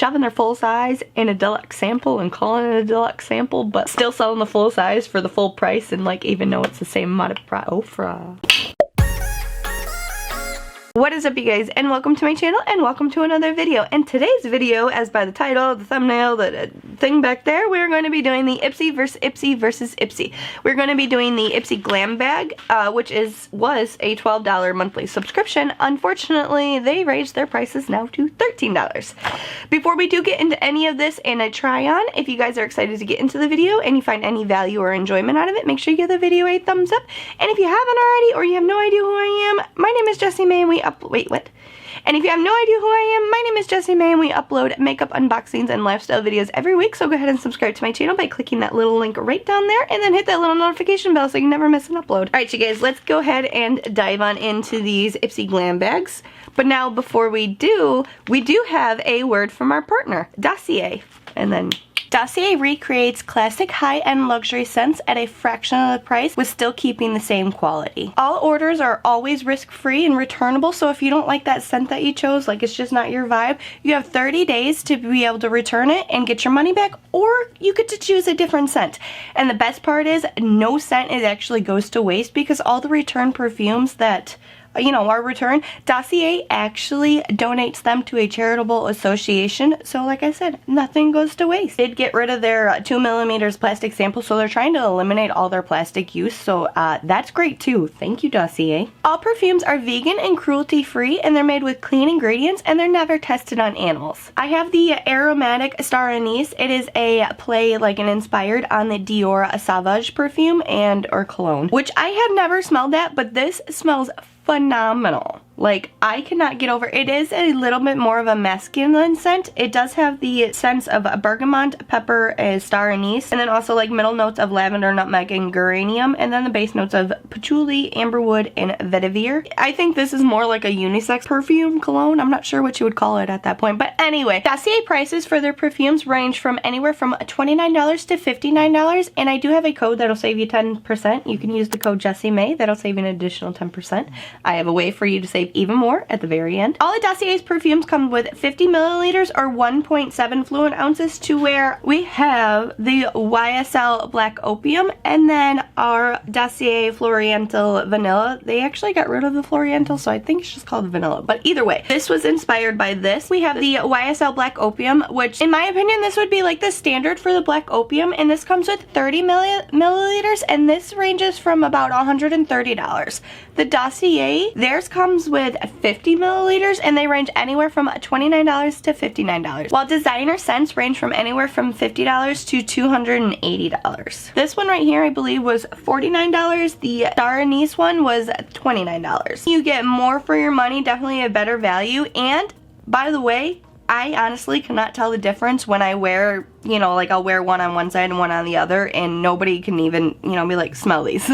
shoving their full size in a deluxe sample and calling it a deluxe sample, but still selling the full size for the full price, and like even though it's the same amount of price. What is up, you guys, and welcome to my channel and welcome to another video. And today's video, as by the title, the thumbnail, the thing back there, we're going to be doing the Ipsy versus Ipsy. We're going to be doing the Ipsy Glam Bag, which was a $12 monthly subscription. Unfortunately, they raised their prices now to $13. Before we do get into any of this and a try on, if you guys are excited to get into the video and you find any value or enjoyment out of it, make sure you give the video a thumbs up. And if you haven't already, or you have no idea who I am, my name is Jessi Maee, and we And if you have no idea who I am, my name is Jessi Maee, and we upload makeup unboxings and lifestyle videos every week, so go ahead and subscribe to my channel by clicking that little link right down there, and then hit that little notification bell so you never miss an upload. Alright, you guys, let's go ahead and dive on into these Ipsy Glam Bags. But now, before we do have a word from our partner, Dossier. And then Dossier recreates classic high-end luxury scents at a fraction of the price with still keeping the same quality. All orders are always risk-free and returnable, so if you don't like that scent that you chose, like it's just not your vibe, you have 30 days to be able to return it and get your money back, or you get to choose a different scent. And the best part is, no scent actually goes to waste, because all the return perfumes that are returned, Dossier actually donates them to a charitable association. So like I said, nothing goes to waste. They did get rid of their 2mm plastic sample, so they're trying to eliminate all their plastic use. So that's great too. Thank you, Dossier. All perfumes are vegan and cruelty free, and they're made with clean ingredients, and they're never tested on animals. I have the aromatic Star Anise. It is a play, like an inspired on the Dior Sauvage perfume or cologne, which I have never smelled that, but this smells phenomenal. Like, I cannot get over it. It is a little bit more of a masculine scent. It does have the scents of bergamot, pepper, star anise, and then also like middle notes of lavender, nutmeg, and geranium, and then the base notes of patchouli, amberwood, and vetiver. I think this is more like a unisex perfume cologne. I'm not sure what you would call it at that point, but anyway, Dossier prices for their perfumes range from anywhere from $29 to $59, and I do have a code that'll save you 10%. You can use the code Jessi Maee. That'll save you an additional 10%. I have a way for you to save even more at the very end. All of Dossier's perfumes come with 50 milliliters or 1.7 fluid ounces, to where we have the YSL Black Opium and then our Dossier Floriental Vanilla. They actually got rid of the Floriental, so I think it's just called Vanilla. But either way, this was inspired by this. We have the YSL Black Opium, which in my opinion, this would be like the standard for the Black Opium, and this comes with 30 milliliters, and this ranges from about $130. The Dossier, theirs comes with 50 milliliters, and they range anywhere from $29 to $59, while designer scents range from anywhere from $50 to $280. This one right here, I believe, was $49. The Star Anise one was $29. You get more for your money, definitely a better value. And by the way, I honestly cannot tell the difference when I wear, like I'll wear one on one side and one on the other, and nobody can even, be like, smell these.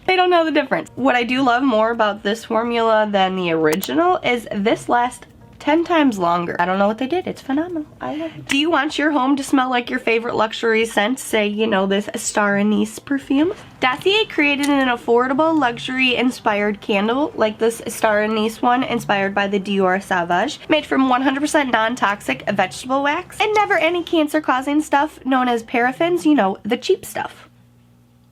They don't know the difference. What I do love more about this formula than the original is this lasts 10 times longer. I don't know what they did. It's phenomenal. I love it. Do you want your home to smell like your favorite luxury scent? Say, this Star Anise perfume. Dossier created an affordable, luxury-inspired candle like this Star Anise one, inspired by the Dior Sauvage, made from 100% non-toxic vegetable wax, and never any cancer-causing stuff known as paraffins, the cheap stuff.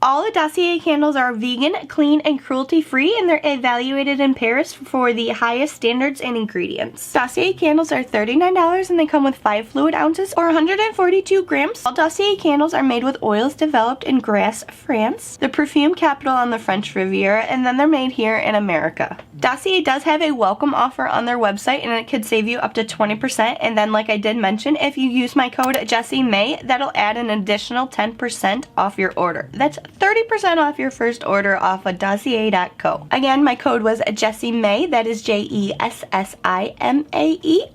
All the Dossier candles are vegan, clean, and cruelty-free, and they're evaluated in Paris for the highest standards and ingredients. Dossier candles are $39, and they come with 5 fluid ounces or 142 grams. All Dossier candles are made with oils developed in Grasse, France, the perfume capital on the French Riviera, and then they're made here in America. Dossier does have a welcome offer on their website, and it could save you up to 20%, and then like I did mention, if you use my code Jessi Maee, that'll add an additional 10% off your order. That's 30% off your first order off of Dossier.co. Again, my code was Jessi Maee, that is Jessime,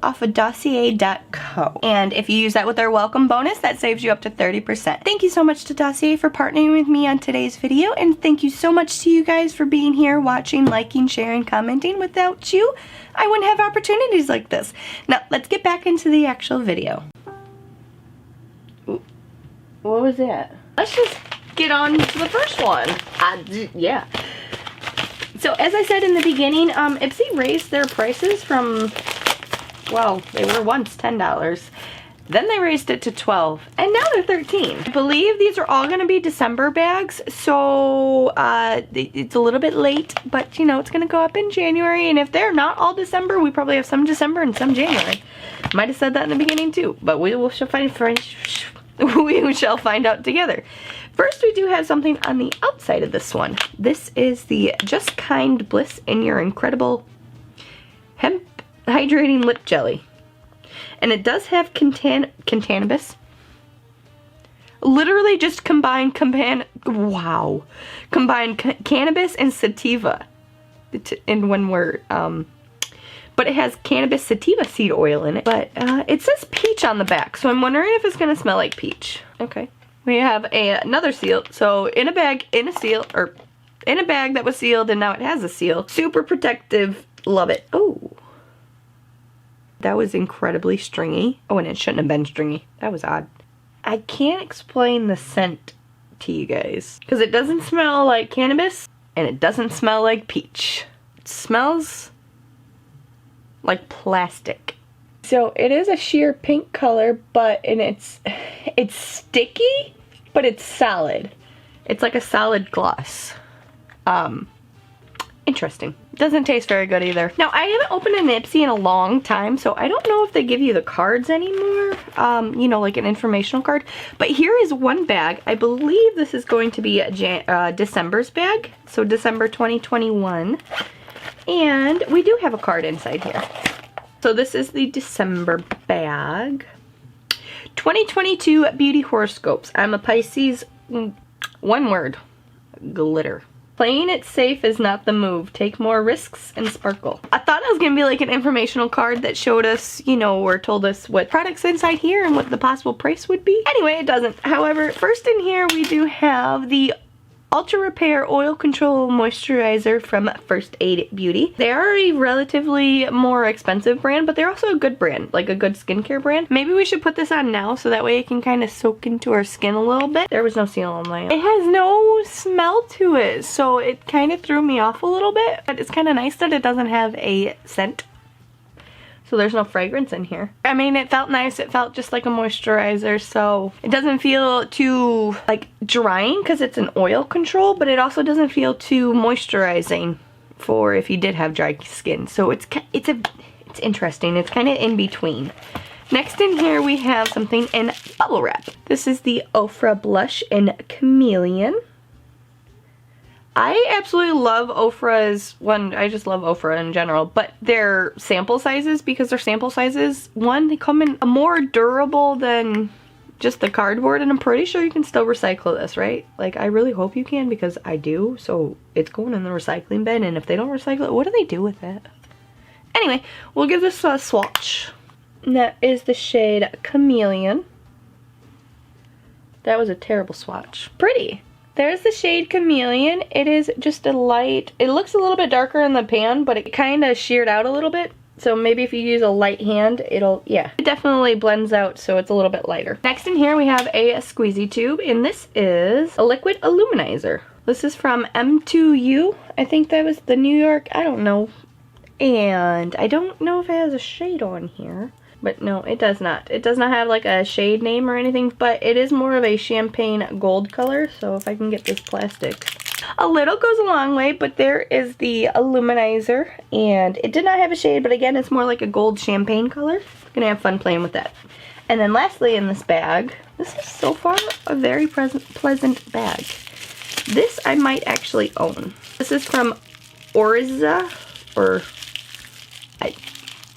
off of Dossier.co. And if you use that with their welcome bonus, that saves you up to 30%. Thank you so much to Dossier for partnering with me on today's video, and thank you so much to you guys for being here, watching, liking, sharing, commenting. Without you, I wouldn't have opportunities like this. Now, let's get back into the actual video. Ooh, what was that? Let's just get on to the first one. Yeah. So as I said in the beginning, Ipsy raised their prices from Well, they were once $10. Then they raised it to $12, and now they're $13. I believe these are all gonna be December bags, so it's a little bit late, but you know, it's gonna go up in January, and if they're not all December, we probably have some December and some January. Might have said that in the beginning too, but we shall find out together. First, we do have something on the outside of this one. This is the Just Kind Bliss in Your Incredible Hemp Hydrating Lip Jelly. And it does have cannabis. Literally just combined cannabis and sativa in one word. But it has cannabis sativa seed oil in it. But it says peach on the back, so I'm wondering if it's gonna smell like peach. Okay. We have another seal. So in a bag, in a seal, or in a bag that was sealed, and now it has a seal. Super protective. Love it. Oh. That was incredibly stringy. Oh, and it shouldn't have been stringy. That was odd. I can't explain the scent to you guys, because it doesn't smell like cannabis, and it doesn't smell like peach. It smells like plastic. So it is a sheer pink color, but it's sticky, but it's solid. It's like a solid gloss. Interesting. Doesn't taste very good either. Now, I haven't opened an Ipsy in a long time, so I don't know if they give you the cards anymore, you know, like an informational card. But here is one bag. I believe this is going to be December's bag, so December 2021. And we do have a card inside here. So this is the December bag. 2022 Beauty Horoscopes. I'm a Pisces, one word, glitter. Playing it safe is not the move. Take more risks and sparkle. I thought it was going to be like an informational card that showed us, you know, or told us what products inside here and what the possible price would be. Anyway, it doesn't. However, first in here we do have the Ultra Repair Oil Control Moisturizer from First Aid Beauty. They are a relatively more expensive brand, but they're also a good brand, like a good skincare brand. Maybe we should put this on now so that way it can kind of soak into our skin a little bit. There was no seal on my. It has no smell to it, so it kind of threw me off a little bit, but it's kind of nice that it doesn't have a scent. So there's no fragrance in here. I mean, it felt nice. It felt just like a moisturizer, so it doesn't feel too like drying because it's an oil control, but it also doesn't feel too moisturizing for if you did have dry skin. So it's interesting. It's kind of in between. Next in here we have something in bubble wrap. This is the Ofra Blush in Chameleon. I absolutely love Ofra's I just love Ofra in general, but their sample sizes, because their sample sizes, one, they come in more durable than just the cardboard, and I'm pretty sure you can still recycle this, right? Like, I really hope you can, because I do, so it's going in the recycling bin, and if they don't recycle it, what do they do with it? Anyway, we'll give this a swatch. And that is the shade Chameleon. That was a terrible swatch. Pretty. There's the shade Chameleon. It is just a light, it looks a little bit darker in the pan, but it kind of sheared out a little bit. So maybe if you use a light hand, yeah. It definitely blends out, so it's a little bit lighter. Next in here we have a squeezy tube, and this is a liquid illuminizer. This is from M2U. I think that was the New York, I don't know. And I don't know if it has a shade on here. But no, it does not. It does not have like a shade name or anything, but it is more of a champagne gold color. So if I can get this plastic. A little goes a long way, but there is the illuminizer, and it did not have a shade, but again, it's more like a gold champagne color. Gonna have fun playing with that. And then lastly in this bag, this is so far a very pleasant bag. This I might actually own. This is from Orza, or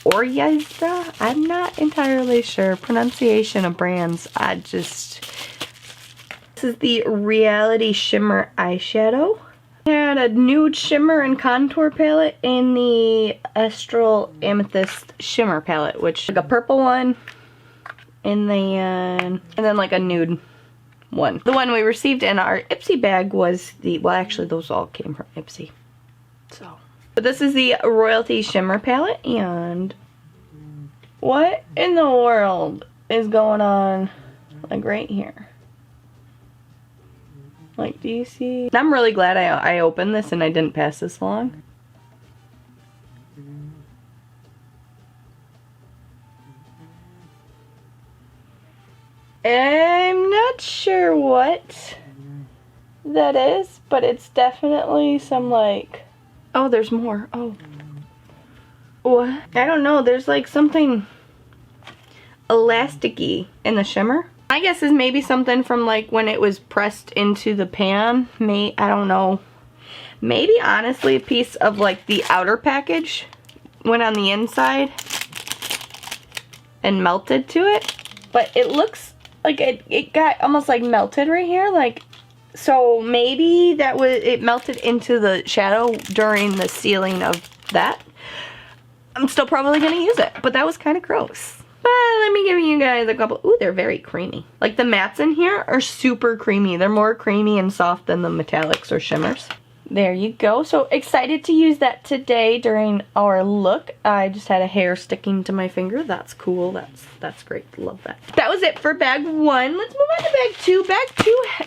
Oryaza? I'm not entirely sure. Pronunciation of brands, this is the Reality Shimmer Eyeshadow. I had a nude shimmer and contour palette in the Astral Amethyst Shimmer palette, which like a purple one, and then like a nude one. The one we received in our Ipsy bag was well, actually those all came from Ipsy. So. But this is the Royalty Shimmer palette, and what in the world is going on, like right here? Like, do you see? I'm really glad I opened this and I didn't pass this along. I'm not sure what that is, but it's definitely some like, oh, there's more. Oh. What? I don't know. There's like something elasticy in the shimmer. My guess is maybe something from like when it was pressed into the pan. I don't know. Maybe honestly a piece of like the outer package went on the inside and melted to it. But it looks like it got almost like melted right here. Like, so maybe that was, it melted into the shadow during the sealing of that. I'm still probably going to use it, but that was kind of gross. But let me give you guys a couple. Ooh, they're very creamy. Like the mattes in here are super creamy. They're more creamy and soft than the metallics or shimmers. There you go. So excited to use that today during our look. I just had a hair sticking to my finger. That's cool. That's great. Love that. That was it for bag 1. Let's move on to bag 2. Bag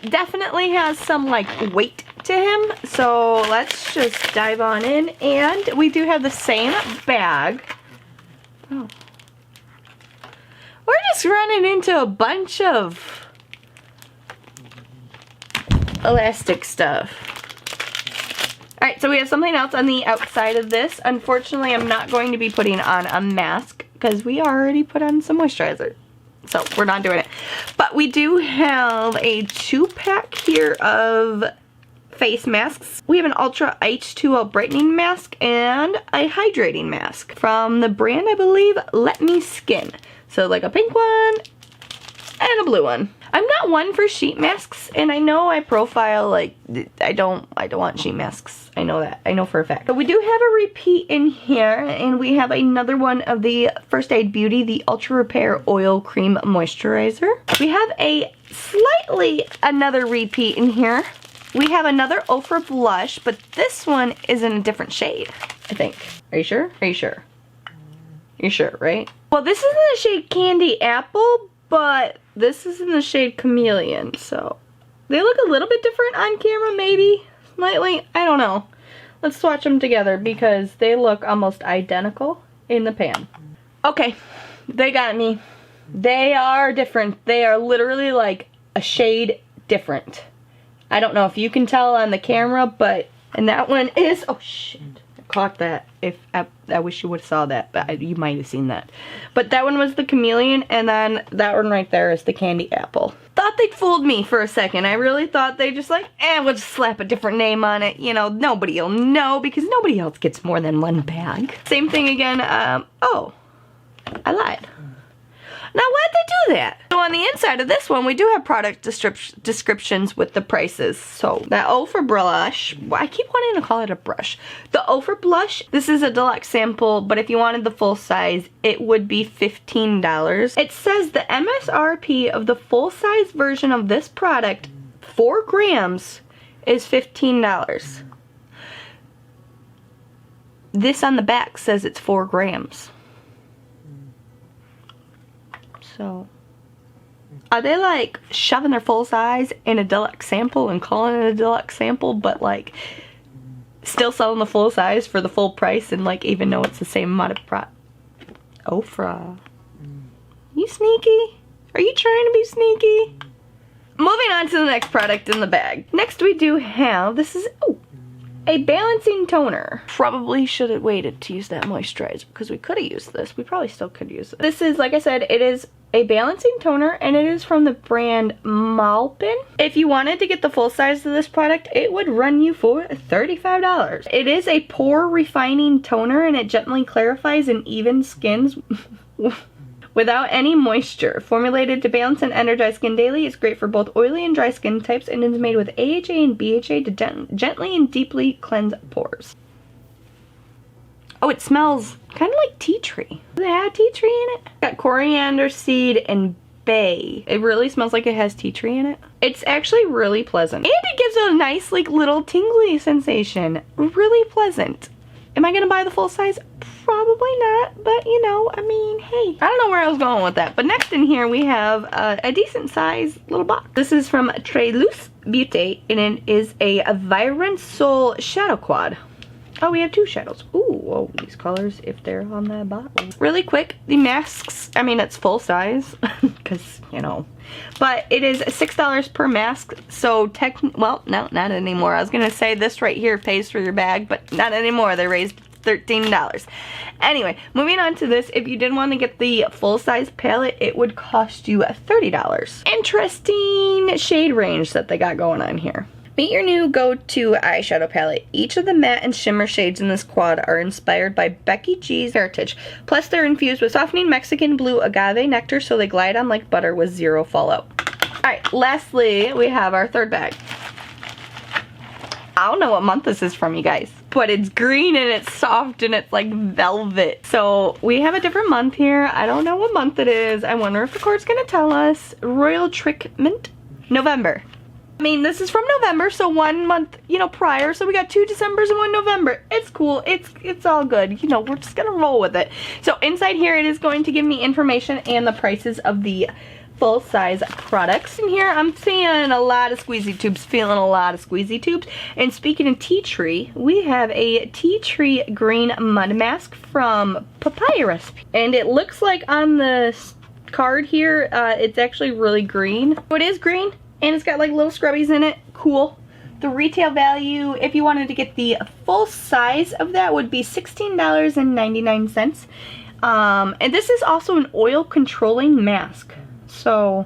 2 definitely has some like weight to him. So let's just dive on in. And we do have the same bag. Oh. We're just running into a bunch of elastic stuff. Alright, so we have something else on the outside of this. Unfortunately, I'm not going to be putting on a mask because we already put on some moisturizer. So we're not doing it. But we do have a 2-pack here of face masks. We have an Ultra H2O brightening mask and a hydrating mask from the brand, I believe, Let Me Skin. So like a pink one and a blue one. I'm not one for sheet masks, and I know I profile like I don't want sheet masks. I know that. I know for a fact. But we do have a repeat in here, and we have another one of the First Aid Beauty, the Ultra Repair Oil Cream Moisturizer. We have a slightly another repeat in here. We have another Ofra blush, but this one is in a different shade, I think. Are you sure? Are you sure? You're sure, right? Well, this is in the shade Candy Apple, but this is in the shade Chameleon, so they look a little bit different on camera, maybe, slightly, I don't know. Let's swatch them together because they look almost identical in the pan. Okay, they got me. They are different. They are literally like a shade different. I don't know if you can tell on the camera, but, and that one is, oh shit. Caught that. If I wish you would have saw that, but you might have seen that. But that one was the Chameleon, and then that one right there is the Candy Apple. Thought they'd fooled me for a second. I really thought they just like, we'll just slap a different name on it. You know, nobody will know because nobody else gets more than one bag. Same thing again. Oh, I lied. Now, why'd they do that? So on the inside of this one, we do have product descriptions with the prices. So that Ofra blush, I keep wanting to call it a brush. The Ofra blush, this is a deluxe sample, but if you wanted the full size, it would be $15. It says the MSRP of the full size version of this product, 4 grams, is $15. This on the back says it's 4 grams. So, are they like shoving their full size in a deluxe sample and calling it a deluxe sample, but like still selling the full size for the full price and like even though it's the same amount of Ofra. You sneaky? Are you trying to be sneaky? Moving on to the next product in the bag. Next we do have, this is, a balancing toner. Probably should have waited to use that moisturizer because we could have used this. We probably still could use it. This is, like I said, it is a balancing toner and it is from the brand Malpin. If you wanted to get the full size of this product, it would run you for $35. It is a pore refining toner and it gently clarifies and evens skins without any moisture. Formulated to balance and energize skin daily, it's great for both oily and dry skin types and is made with AHA and BHA to gently and deeply cleanse pores. Oh, it smells kind of like tea tree. Does it have tea tree in it? Got coriander seed and bay. It really smells like it has tea tree in it. It's actually really pleasant. And it gives a nice like little tingly sensation. Really pleasant. Am I gonna buy the full size? Probably not, but you know, I mean, hey. I don't know where I was going with that, but next in here we have a decent size little box. This is from Très Luce Beauté, and it is a Vibrant Soul Shadow Quad. Oh, we have 2 shadows. Ooh, whoa, these colors, if they're on that bottle. Really quick, the masks, I mean, it's full size, because, you know, but it is $6 per mask, so well, no, not anymore. I was gonna say this right here pays for your bag, but not anymore. They raised $13. Anyway, moving on to this, if you did want to get the full-size palette, it would cost you $30. Interesting shade range that they got going on here. Meet your new go-to eyeshadow palette. Each of the matte and shimmer shades in this quad are inspired by Becky G's heritage. Plus, they're infused with softening Mexican blue agave nectar, so they glide on like butter with 0 fallout. Alright, lastly, we have our third bag. I don't know what month this is from, you guys, but it's green and it's soft and it's like velvet. So we have a different month here. I don't know what month it is. I wonder if the card's gonna tell us. Royal Treatment, November. I mean, this is from November, so 1 month, you know, prior. So we got 2 Decembers and 1 November. It's cool. It's all good. You know, we're just gonna roll with it. So inside here, it is going to give me information and the prices of the full-size products. In here, I'm seeing a lot of squeezy tubes, feeling a lot of squeezy tubes. And speaking of tea tree, we have a tea tree green mud mask from Papaya Recipe. And it looks like on the card here, it's actually really green. So it is green, and it's got like little scrubbies in it. Cool. The retail value, if you wanted to get the full size of that, would be $16.99. And this is also an oil controlling mask. So,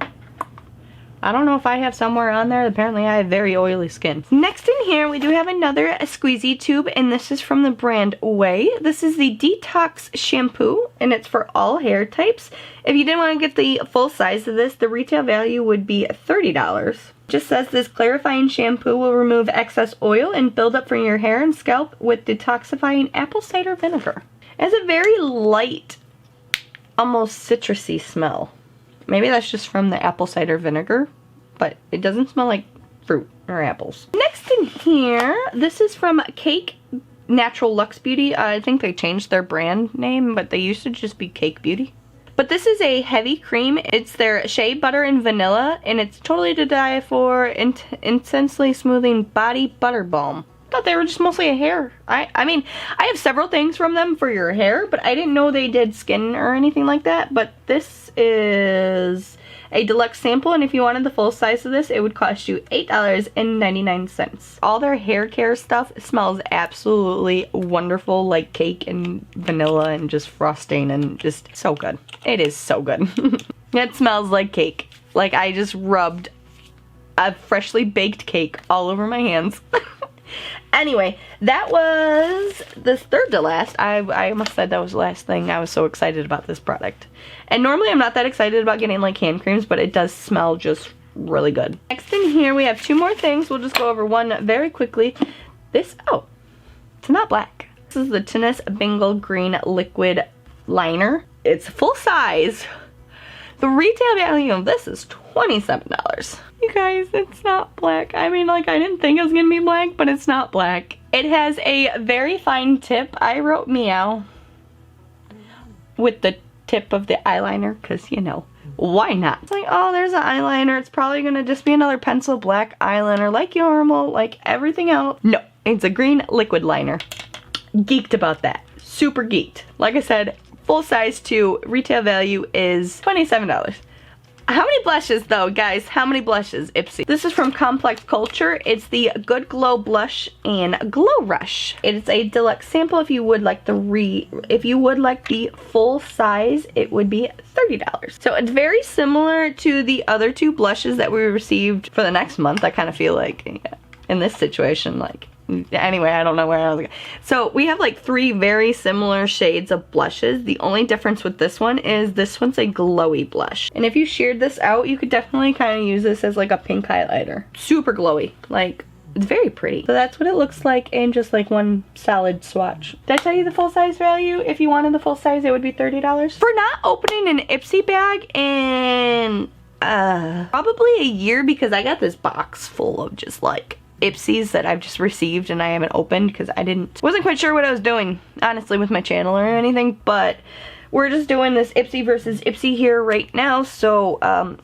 I don't know if I have somewhere on there. Apparently I have very oily skin. Next in here, we do have another squeezy tube, and this is from the brand Maee. This is the Detox Shampoo, and it's for all hair types. If you didn't want to get the full size of this, the retail value would be $30. Just says this clarifying shampoo will remove excess oil and build up from your hair and scalp with detoxifying apple cider vinegar. It has a very light, almost citrusy smell. Maybe that's just from the apple cider vinegar, but it doesn't smell like fruit or apples. Next in here, this is from Cake Natural Luxe Beauty. I think they changed their brand name, but they used to just be Cake Beauty. But this is a heavy cream. It's their Shea Butter and Vanilla, and it's totally to die for. Intensely smoothing body butter balm. Thought they were just mostly a hair. I mean, I have several things from them for your hair, but I didn't know they did skin or anything like that. But this is a deluxe sample, and if you wanted the full size of this, it would cost you $8.99. All their hair care stuff smells absolutely wonderful, like cake and vanilla and just frosting, and just so good. It is so good. It smells like cake. Like I just rubbed a freshly baked cake all over my hands. Anyway, that was the third to last. I almost said that was the last thing. I was so excited about this product. And normally I'm not that excited about getting like hand creams, but it does smell just really good. Next in here we have 2 more things. We'll just go over one very quickly. This, oh, it's not black. This is the Tennis Bengal Green Liquid Liner. It's full size. The retail value of this is $27. You guys, it's not black. I mean, like, I didn't think it was gonna be black, but it's not black. It has a very fine tip. I wrote meow with the tip of the eyeliner, because, you know, why not? It's like, oh, there's an eyeliner. It's probably gonna just be another pencil black eyeliner like normal, like everything else. No, it's a green liquid liner. Geeked about that. Super geeked. Like I said, full size too. Retail value is $27. How many blushes though, guys? How many blushes, Ipsy? This is from Complex Culture. It's the Good Glow Blush and Glow Rush. It is a deluxe sample. If you would like the full size, it would be $30. So it's very similar to the other 2 blushes that we received for the next month. I kind of feel like, yeah, in this situation, like, anyway, I don't know where I was going. So we have like 3 very similar shades of blushes. The only difference with this one is this one's a glowy blush. And if you sheared this out, you could definitely kind of use this as like a pink highlighter. Super glowy. Like, it's very pretty. So that's what it looks like in just like one solid swatch. Did I tell you the full size value? If you wanted the full size, it would be $30. For not opening an Ipsy bag in probably a year, because I got this box full of just like Ipsys that I've just received and I haven't opened because wasn't quite sure what I was doing, honestly, with my channel or anything, but we're just doing this Ipsy versus Ipsy here right now, so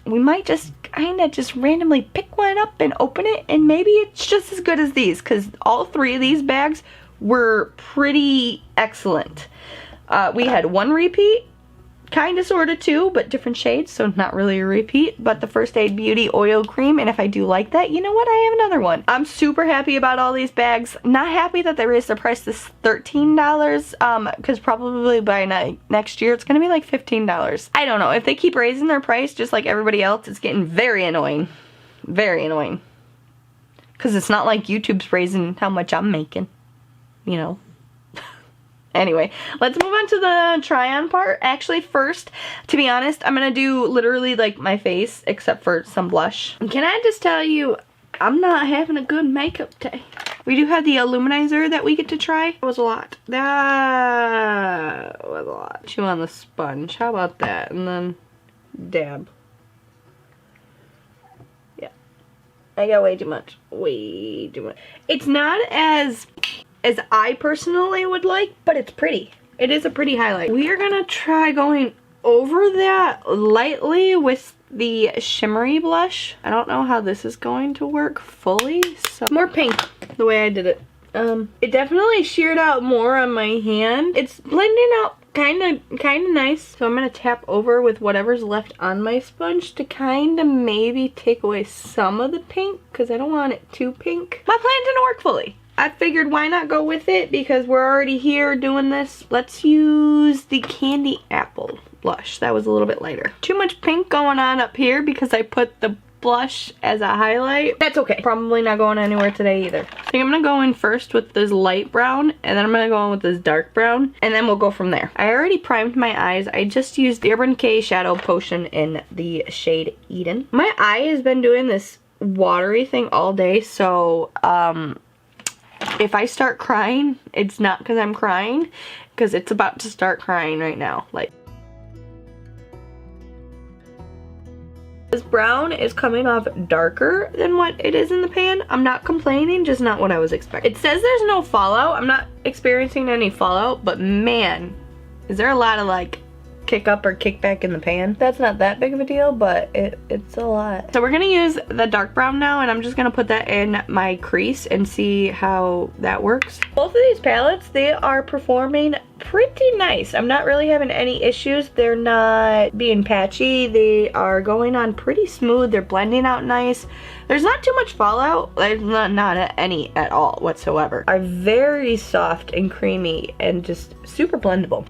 we might just kind of just randomly pick one up and open it, and maybe it's just as good as these, because all 3 of these bags were pretty excellent. We had one repeat, kind of sort of two, but different shades, so not really a repeat, but the First Aid Beauty Oil Cream, and if I do like that, you know what, I have another one. I'm super happy about all these bags. Not happy that they raised the price to $13, because probably by next year it's gonna be like $15. I don't know, if they keep raising their price just like everybody else, it's getting very annoying. Very annoying. Because it's not like YouTube's raising how much I'm making, you know. Anyway, let's move on to the try-on part. Actually, first, to be honest, I'm gonna do literally like my face, except for some blush. And can I just tell you, I'm not having a good makeup day. We do have the illuminizer that we get to try. That was a lot. That was a lot. Chew on the sponge. How about that? And then dab. Yeah. I got way too much. Way too much. It's not as I personally would like, but it's pretty. It is a pretty highlight. We are gonna try going over that lightly with the shimmery blush. I don't know how this is going to work fully, so more pink the way I did it. It definitely sheared out more on my hand. It's blending out kind of nice. So I'm gonna tap over with whatever's left on my sponge to kind of maybe take away some of the pink, because I don't want it too pink. My plan didn't work fully. I figured why not go with it, because we're already here doing this. Let's use the Candy Apple blush. That was a little bit lighter. Too much pink going on up here because I put the blush as a highlight. That's okay. Probably not going anywhere today either. I think I'm gonna go in first with this light brown, and then I'm gonna go in with this dark brown, and then we'll go from there. I already primed my eyes. I just used the Urban Decay Shadow Potion in the shade Eden. My eye has been doing this watery thing all day, so if I start crying, it's not because I'm crying, because it's about to start crying right now. Like, this brown is coming off darker than what it is in the pan. I'm not complaining, just not what I was expecting. It says there's no fallout. I'm not experiencing any fallout, but man, is there a lot of like kick up or kick back in the pan. That's not that big of a deal, but it's a lot. So we're gonna use the dark brown now, and I'm just gonna put that in my crease and see how that works. Both of these palettes, they are performing pretty nice. I'm not really having any issues. They're not being patchy. They are going on pretty smooth. They're blending out nice. There's not too much fallout. There's not any at all whatsoever. Are very soft and creamy and just super blendable.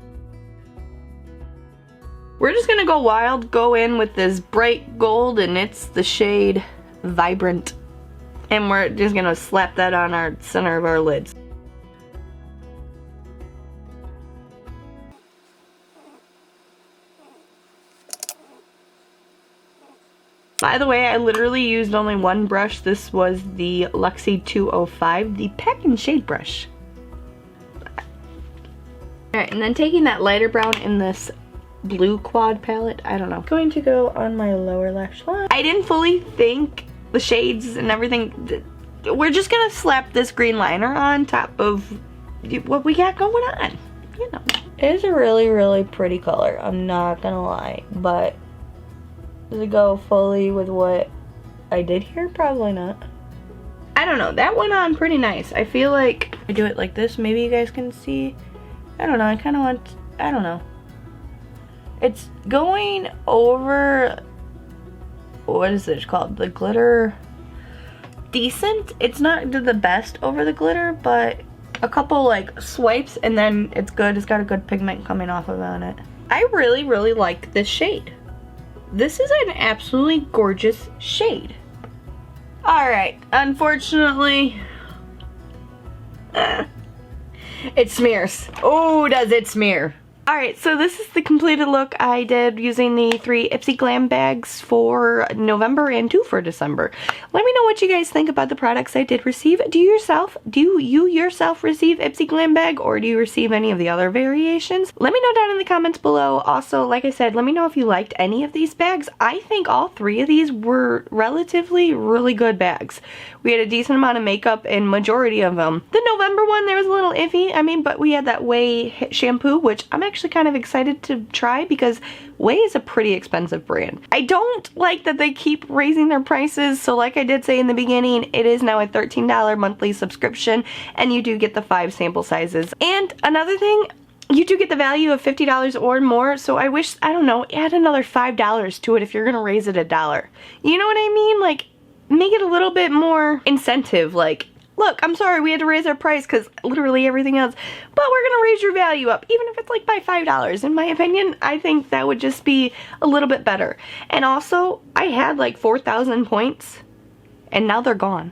We're just gonna go wild, go in with this bright gold, and it's the shade Vibrant. And we're just gonna slap that on our center of our lids. By the way, I literally used only one brush. This was the Luxie 205, the Pack and Shade brush. Alright, and then taking that lighter brown in this blue quad palette, I don't know. Going to go on my lower lash line. I didn't fully think the shades and everything. We're just gonna slap this green liner on top of what we got going on, you know. It is a really, really pretty color, I'm not gonna lie, but does it go fully with what I did here? Probably not. I don't know, that went on pretty nice. I feel like I do it like this, maybe you guys can see. I don't know, I kind of want, I don't know. It's going over, what is it called? The glitter. Decent. It's not the best over the glitter, but a couple like swipes and then it's good. It's got a good pigment coming off of on it. I really, really like this shade. This is an absolutely gorgeous shade. Alright, unfortunately, it smears. Oh, does it smear? Alright, so this is the completed look I did using the 3 Ipsy Glam bags for November and 2 for December. Let me know what you guys think about the products I did receive. Do you yourself receive Ipsy Glam bag, or do you receive any of the other variations? Let me know down in the comments below. Also, like I said, let me know if you liked any of these bags. I think all 3 of these were relatively really good bags. We had a decent amount of makeup in majority of them. The November one, there was a little iffy, but we had that Way shampoo, which I'm actually actually kind of excited to try because Maee is a pretty expensive brand. I don't like that they keep raising their prices, so like I did say in the beginning, it is now a $13 monthly subscription, and you do get the 5 sample sizes. And another thing, you do get the value of $50 or more, so I wish, I don't know, add another $5 to it if you're gonna raise it $1. You know what I mean? Like, make it a little bit more incentive, like, look, I'm sorry we had to raise our price because literally everything else, but we're gonna raise your value up, even if it's like by $5. In my opinion, I think that would just be a little bit better. And also, I had like 4,000 points, and now they're gone.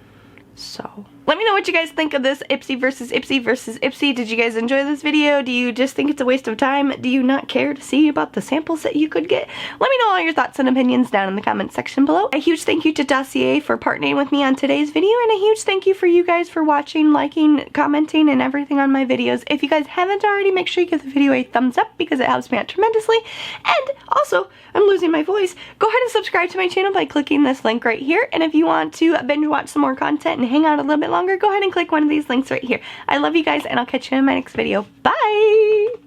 So, let me know what you guys think of this Ipsy versus Ipsy versus Ipsy. Did you guys enjoy this video? Do you just think it's a waste of time? Do you not care to see about the samples that you could get? Let me know all your thoughts and opinions down in the comment section below. A huge thank you to Dossier for partnering with me on today's video, and a huge thank you for you guys for watching, liking, commenting, and everything on my videos. If you guys haven't already, make sure you give the video a thumbs up because it helps me out tremendously. And also, I'm losing my voice. Go ahead and subscribe to my channel by clicking this link right here. And if you want to binge watch some more content and hang out a little bit longer, go ahead and click one of these links right here. I love you guys, and I'll catch you in my next video. Bye!